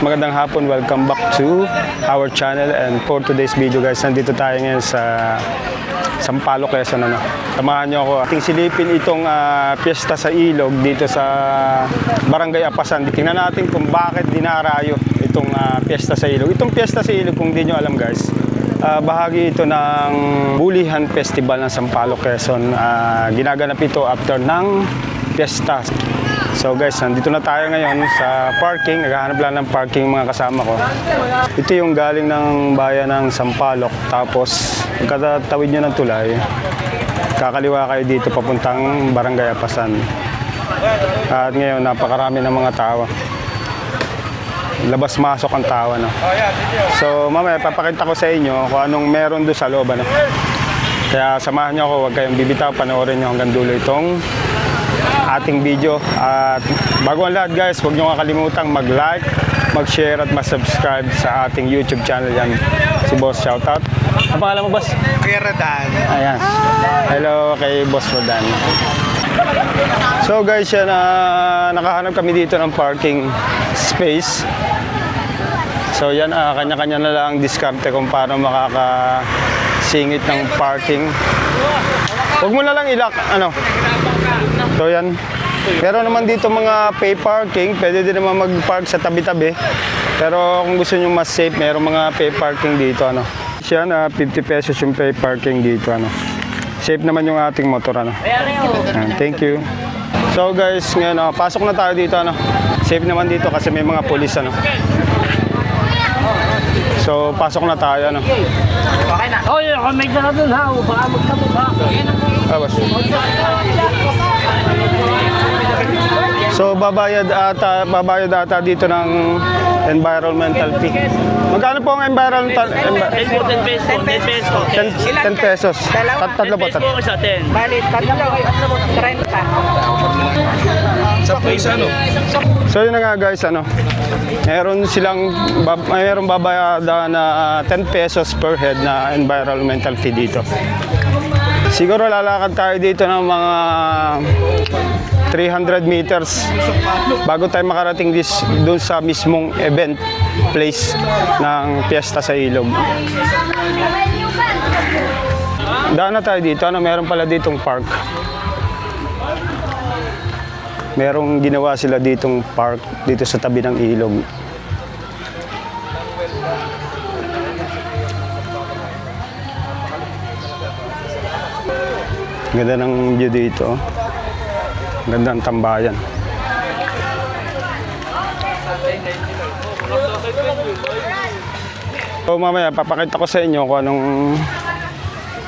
magandang hapon. Welcome back to our channel, and for today's video guys, nandito tayo ngayon sa Sampaloc, Quezon. Samahan nyo ako ating silipin itong piyesta sa ilog dito sa Barangay Apasan. Tingnan natin kung bakit dinarayo itong piyesta sa ilog. Itong piyesta sa ilog, kung di nyo alam guys, bahagi ito ng Bulihan Festival ng Sampaloc, Quezon. Ginaganap ito after ng piyesta. So guys, nandito na tayo ngayon sa parking. Naghahanap lang ng parking mga kasama ko. Ito yung galing ng bayan ng Sampaloc. Tapos, pagkatatawid nyo ng tulay, kakaliwa kayo dito papuntang Barangay Apasan. At ngayon, napakarami ng mga tao. Labas-masok ang tao. So, mamaya, papakita ko sa inyo kung anong meron doon sa loob. Kaya samahan nyo ako, huwag kayong bibitaw. Panoorin nyo hanggang dulo itong ating video. At bago ang lahat guys, huwag nyo kakalimutan mag-like, mag-share at mag-subscribe sa ating YouTube channel. Yan, si Boss, shoutout. Ang pangalan mo, Boss? Kay Rodan. Ayan. Hello kay Boss Rodan. So guys, yan, nakahanap kami dito ng parking space. So yan, kanya-kanya na lang diskarte kung paano makakasingit ng parking. Huwag mo na lang ilak, So yan. Pero naman dito mga pay parking, pwede din naman mag-park sa tabi-tabi. Pero kung gusto nyo mas safe, mayroong mga pay parking dito, Siya 50 pesos yung pay parking dito, Safe naman yung ating motor, Thank you. So guys, ngayon, pasok na tayo dito, Safe naman dito kasi may mga pulis, So, pasok na tayo, Okay na. Oh, yun. May dala dun, ha? Baka magtabog, ha? Boss. So, babayad ata dito ng environmental fee. Magkano po ang environmental? 10 pesos. 10 pesos. Tatlo po. 10 pesos isa, 10. Bali, tatlo, 30. Sa place, So, yun na nga guys, mayroong babayada na 10 pesos per head na environmental fee dito. Siguro lalakad tayo dito ng mga 300 meters bago tayo makarating doon sa mismong event place ng piyesta sa ilog. Daan na tayo dito, meron pala ditong park. Merong ginawa sila ditong park dito sa tabi ng ilog. Ganda ng view dito. Ganda ng tambayan. So mamaya papakita ko sa inyo kung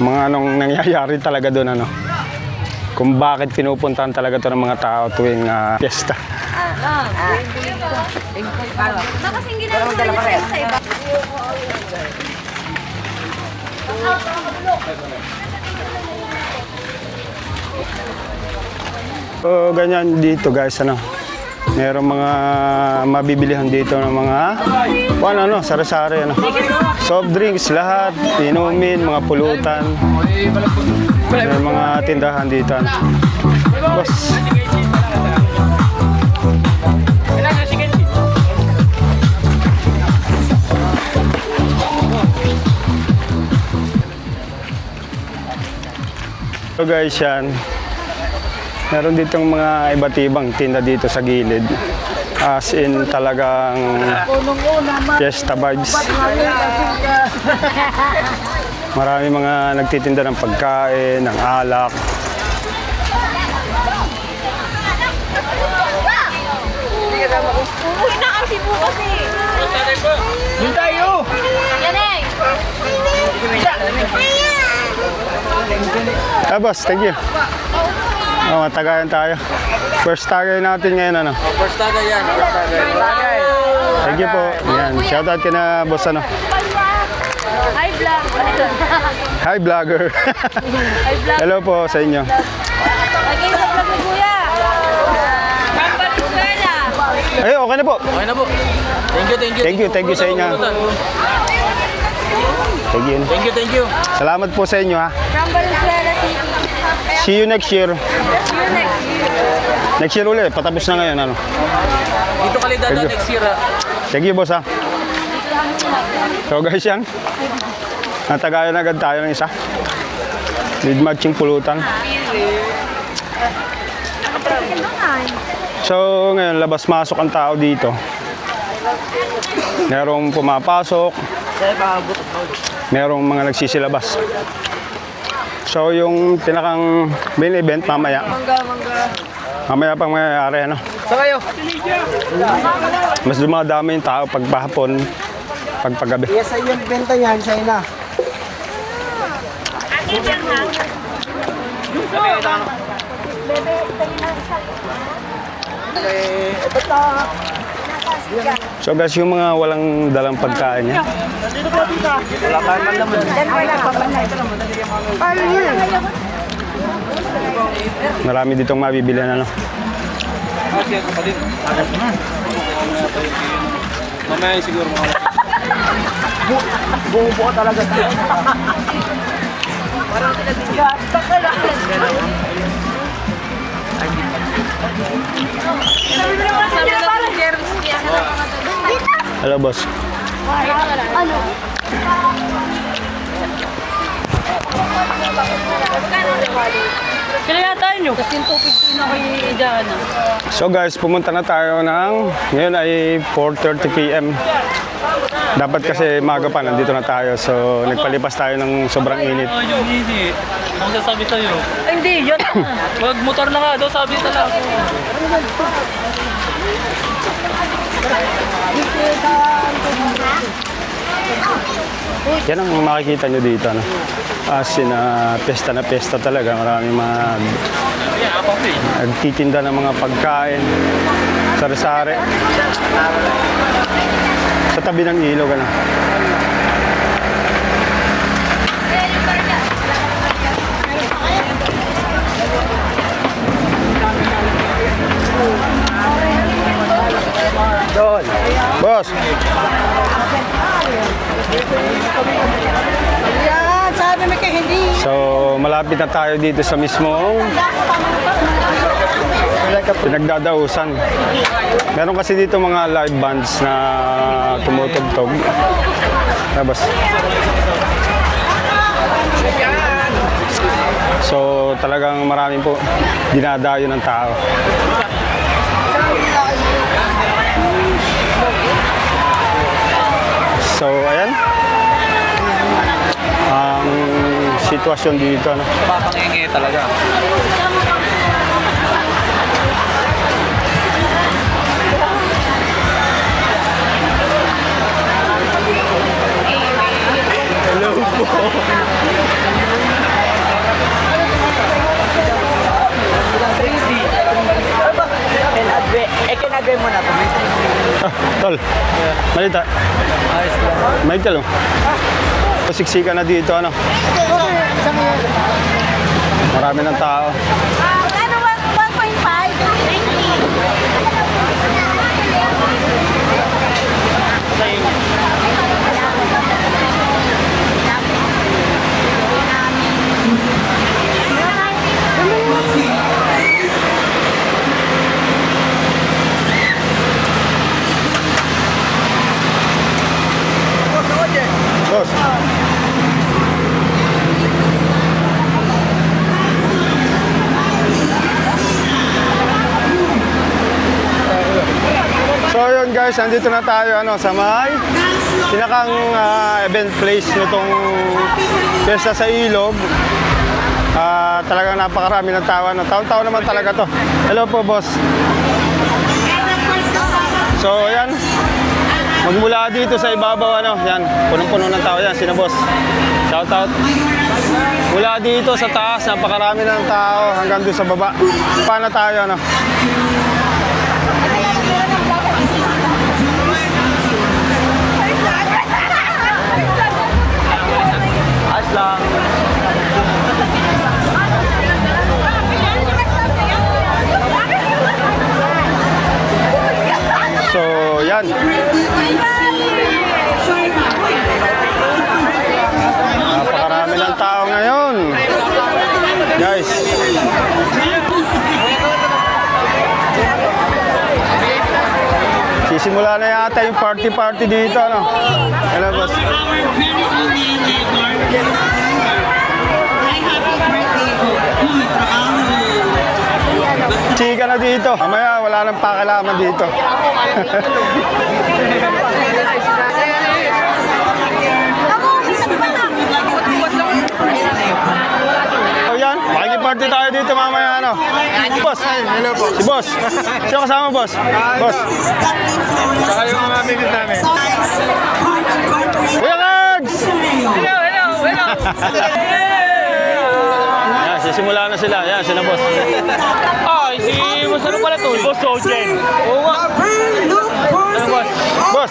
anong nangyayari talaga doon, Kung bakit pinupuntahan talaga to ng mga tao tuwing piyesta. Kasing ginagawa niya sa iba. So ganyan dito guys, Merong mga mabibilihan dito ng mga sari-sari, soft drinks, lahat, inumin, mga pulutan. May mga tindahan dito, Boss. So guys, yan. Meron ditong mga iba't ibang tinda dito sa gilid. As in talagang fiesta vibes. Marami mga nagtitinda ng pagkain, ng alak. Uy, nakasi po kasi. Doon tayo! Yan eh. Boss, thank you. Matagayan tayo. First tagay natin ngayon, First tagay yan. Thank you po. Yan, shoutout ka na, boss, Hi, vlog. Hi, vlogger. Hi, vlog. Hello po sa inyo. Lagay sa vlog ni Kuya. Valenzuela. Ay, okay na po. Okay na po. Thank you sa inyo. Thank you. Salamat po sa inyo, From Valenzuela City. See you next year. See you next year. Next year ulit, patapos na ngayon, Dito kalidad next year, Sige, boss, ha. So, guys, yan. Natagayan agad tayo ng isa. With matching pulutan. So, ngayon, labas-masok ang tao dito. Merong pumapasok. Merong mga nagsisilabas. So, yung pinakang main event mamaya. Mamaya pang mayayari, ano? Saan kayo? Mas dumadami yung tao pagpahapon, pagpagabi. Yes, ay yung benta niyan, siya na. So guys, yung mga walang dalang pagkain niya. Wala ka man naman. Marami ditong mabibili ano. Mamaya siguro mga... Buo talaga tayo. Parang tinagbigat. Hello, boss. Ano? Kaya yata nyo. Kasi yung 250 na kayo idaan. So guys, pumunta na tayo ng, ngayon ay 4:30 PM. Dapat kasi maga pa, nandito na tayo. So nagpalipas tayo ng sobrang init. Yung init. Ang sasabi sa'yo. Hindi, yan. Magmotor na nga daw, sabi na lang. Yan ang makikita nyo dito. Ano? As in, pesta na pesta talaga. Maraming mga nagtitinda ng mga pagkain. Sari-sari. Sa tabi ng ilog. Ano? Doon. Boss! Yan, sabi mo kay hindi. So, malapit na tayo dito sa mismong pinagdadausan. Meron kasi dito mga live bands na tumutugtog. Labas. So, talagang maraming po dinadayo ng tao. So, ayan. Ang sitwasyon dito. No? Papangingi talaga. Hello po. Kinagay mo na ito. Ah, tol. Malita. Michael, oh. Siksika na dito, ano? Marami ng tao. Ano, 1.5? Boss. So yun guys, nandito na tayo ano, sa may pinakang event place nitong Piyesta sa Ilog. Talagang napakarami ng tao. Ano. Taon-taon naman talaga to. Hello po, boss. So yan, magmula dito sa ibabaw, ano, yan, punong-puno ng tao yan, sino boss. Shout out. Mula dito sa taas, napakarami ng tao hanggang doon sa baba. Paano tayo, ano? Ayos lang. So, yan. Napakarami ng tao ngayon. Guys. Simula na yata yung party-party dito, ano? Hello, boss. Chika na dito. Mamaya, wala nang pakalaman dito. So yan, makikiparte tayo dito mamaya, ano? Boss, hello po. Si boss. Sino kasama, boss? Boss. Saka yung mga amigos namin. Kuya Legs! Hello, hello, hello. Yan, sisimula na sila. Yan, sila boss. Ay, si Boss ano pala to? Boss Ojen. Oo nga. Ano, boss? Boss!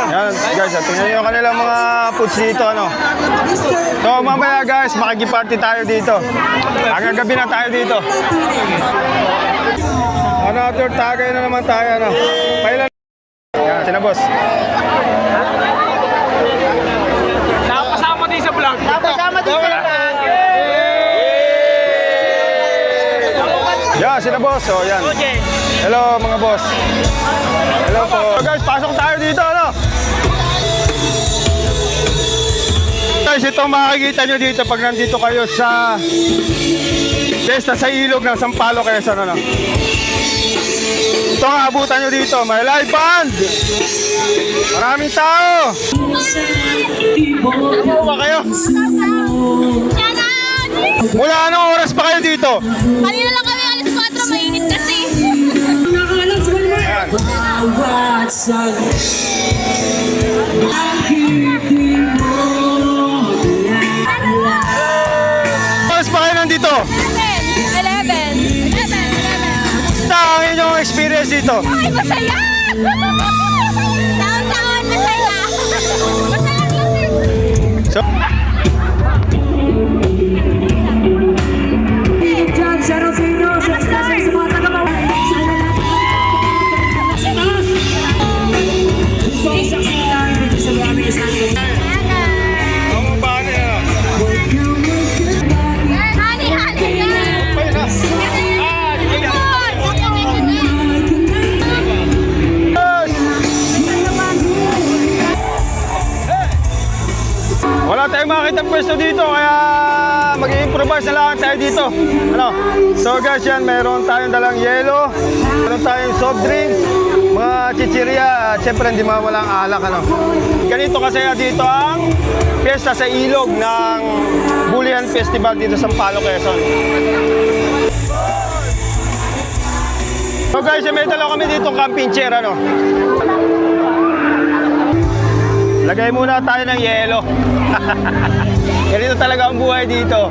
Yan, guys, tingnan nyo yung kanilang mga foods dito, ano? So, mamaya, guys, makikiparty tayo dito. Hanggang gabi na tayo dito. Another tagay na naman tayo, ano? Pailan. Yan, sila boss. Nakapasama din sa vlog. Yan, sila boss. So, yan. Ojen. Hello, mga boss. Hello po. So, guys, pasok tayo dito, ano? Guys, ito makikita nyo dito pag nandito kayo sa Fiesta sa Ilog ng Sampaloc, Quezon, ano? Ito ang abutan nyo dito. May live band. Maraming tao. Ano ba kayo? Mula anong oras pa kayo dito? Kanina lang kami alas 4, mainit kasi. Oras pa kayo nandito? 11. Basta ang inyong experience dito. Ay, masaya! Taon-taon, masaya! Masaya kasi! So, wala tayong makita pwesto dito, kaya mag-i-improvise na lang tayo dito. Ano? So guys, yan, meron tayong dalang yelo, meron tayong soft drinks, mga chichirya, at syempre hindi mawala ang alak, ano? Ganito kasi dito ang Fiesta sa Ilog ng Bulihan Festival dito sa Sampaloc, Quezon. So guys, may dalaw kami dito camping chair, ano? Lagay muna tayo ng yelo. Ganito talaga ang buhay dito.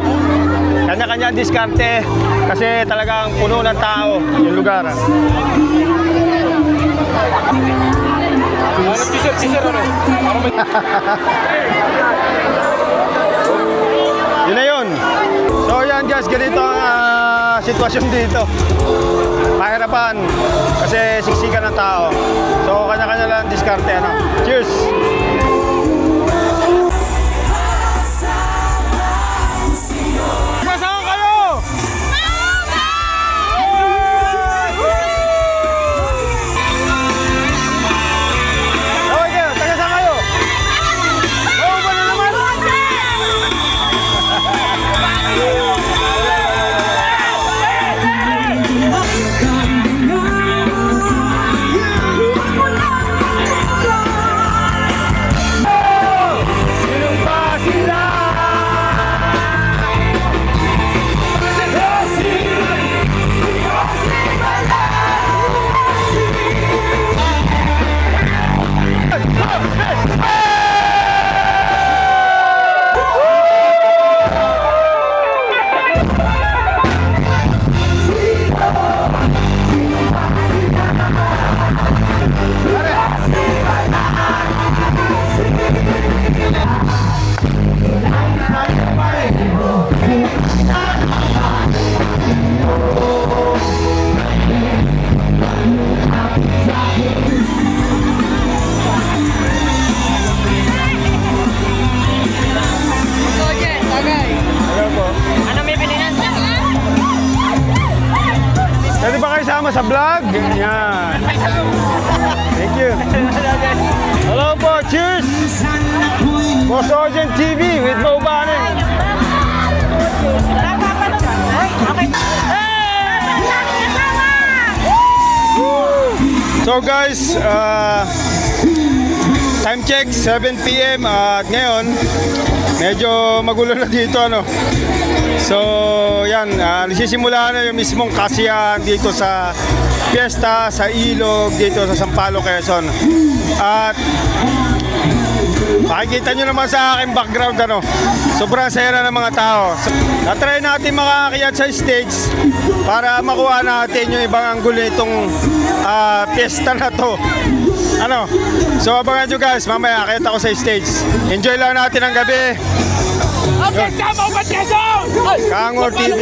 Kanya-kanya diskarte kasi talagang puno ng tao yung lugar. Yun na yun. So yan guys, ganito ang sitwasyon dito. Mahirapan kasi siksikan ng tao. So kanya-kanya lang diskarte, ano. Cheers! Saan kayo? Tawag kayo, taga saan kayo? Oo ba na naman? sa vlog. Yan. Thank you. Hello po, cheers! Boss Ojen TV with Mo Banin. So guys, time check 7 PM at ngayon medyo magulo na dito ano. So yan, nagsisimula na yung mismong kasiyahan dito sa piyesta sa Ilog dito sa Sampaloc, Quezon. At makikita nyo naman sa aking background ano, sobrang saya na ng mga tao. So, natry natin makakakiyat sa stage para makuha natin yung ibang anggulo nitong piyesta na to. Ano? So abangan nyo guys, mamaya akit ako sa stage. Enjoy lang natin ang gabi. Okay, sama ko Kangor TV.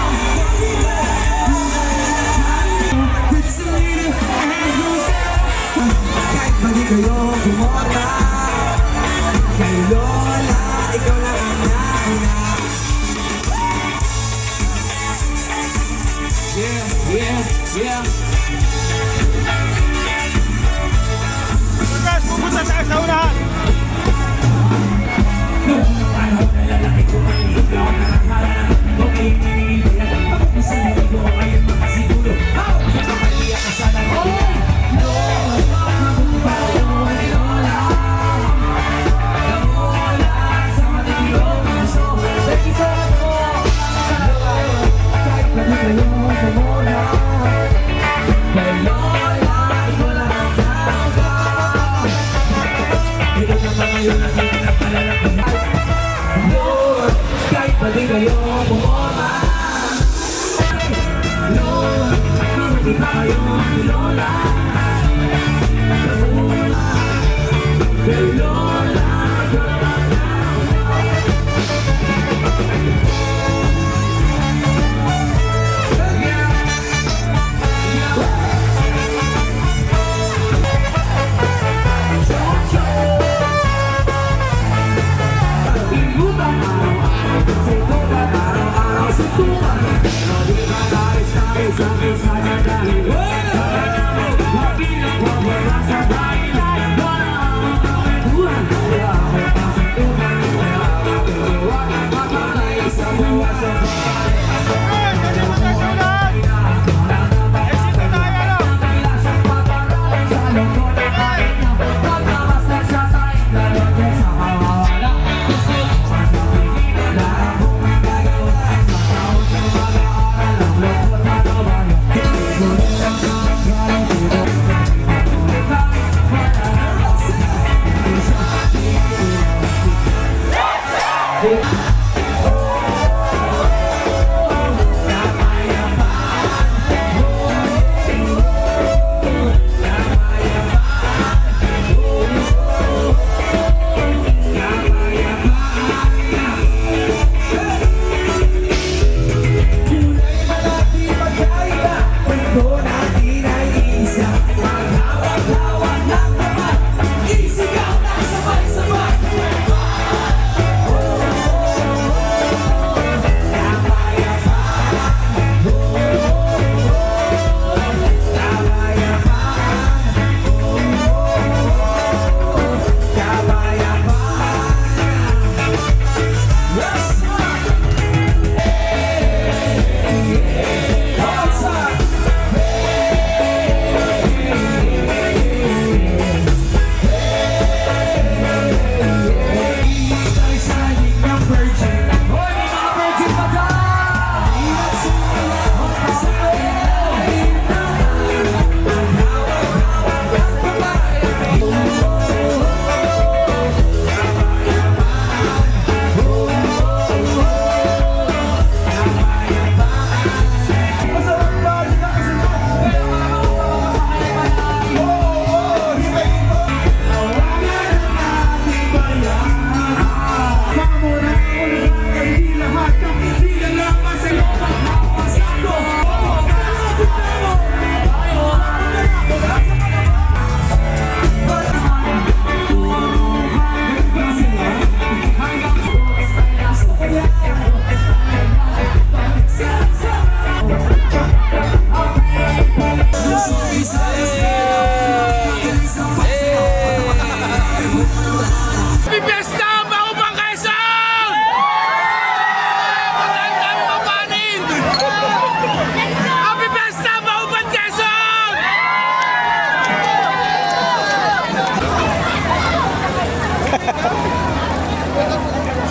Guys, pupunta tayo sa unahan.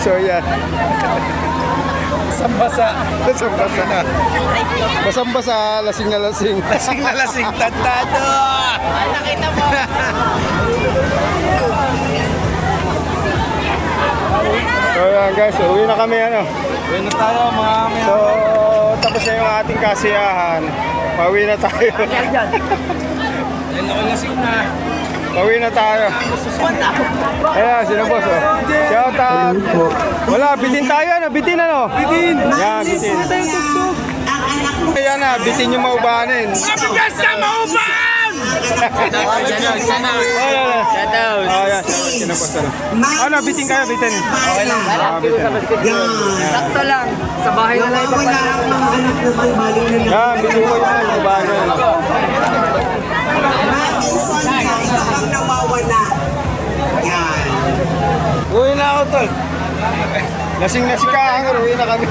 So yan. Sambasa. Basang-basa na. Basang-basa, lasing na lasing. Lasing na lasing, tantado! Nakita mo. So yan guys, uwi na kami ano. Uwi na tayo mga So, tapos na yung ating kasiyahan. Pauwi na tayo. Yan ako lasing na. Pauwi na tayo. Ayan, sino boss? Oh. Shout out. Wala, bitin tayo. Ano? Bitin ano? Bitin. Yan, bitin. Ayan na, bitin yung maubanin. Mabigas sa mauban! Shout out. Oh, yan. Sino boss? Ano? Ano, bitin kayo, bitin. Okay lang. Bitin. Sakto lang. Sa bahay na lang Wala ang mga anak naman balik na lang. Yan, bitin ko yung maubanin. Kapag nawawala. Yan. Uwi na ako, tol. Lasing na si Kahangor, uwi na kami.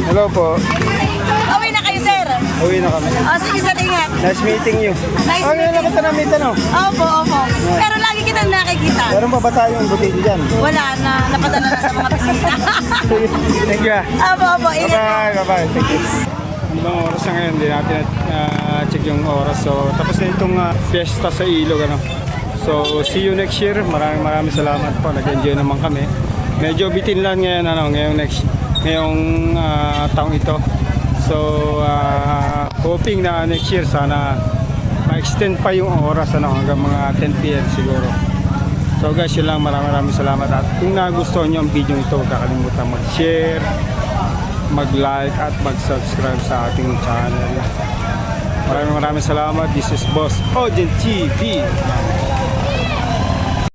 Hello po. Uwi na kayo, sir. Uwi na kami. Sige, sir, ingat. Nice meeting you. Nice Ay, meeting nakita namin tanong. Opo, opo. Pero lagi kitang nakikita. Meron pa ba tayong butiki dyan? Wala na, napadala na sa mga bisita. Thank you. Opo, opo, ingat. Bye-bye. Bye-bye. Thank you. Ano bang oras na ngayon? Hindi natin check yung oras. So, tapos na itong fiesta sa Ilog. Ano? So, see you next year. Maraming salamat po. Nag-enjoy naman kami. Medyo bitin lang ngayon, ngayong taong ito. So, hoping na next year sana ma-extend pa yung oras hanggang mga 10 p.m. siguro. So guys, yun lang. Maraming salamat. At kung nagustuhan nyo ang video ito, huwag kakalimutan mag-share, mag-like at mag-subscribe sa ating channel. Maraming salamat. This is Boss Ojen TV.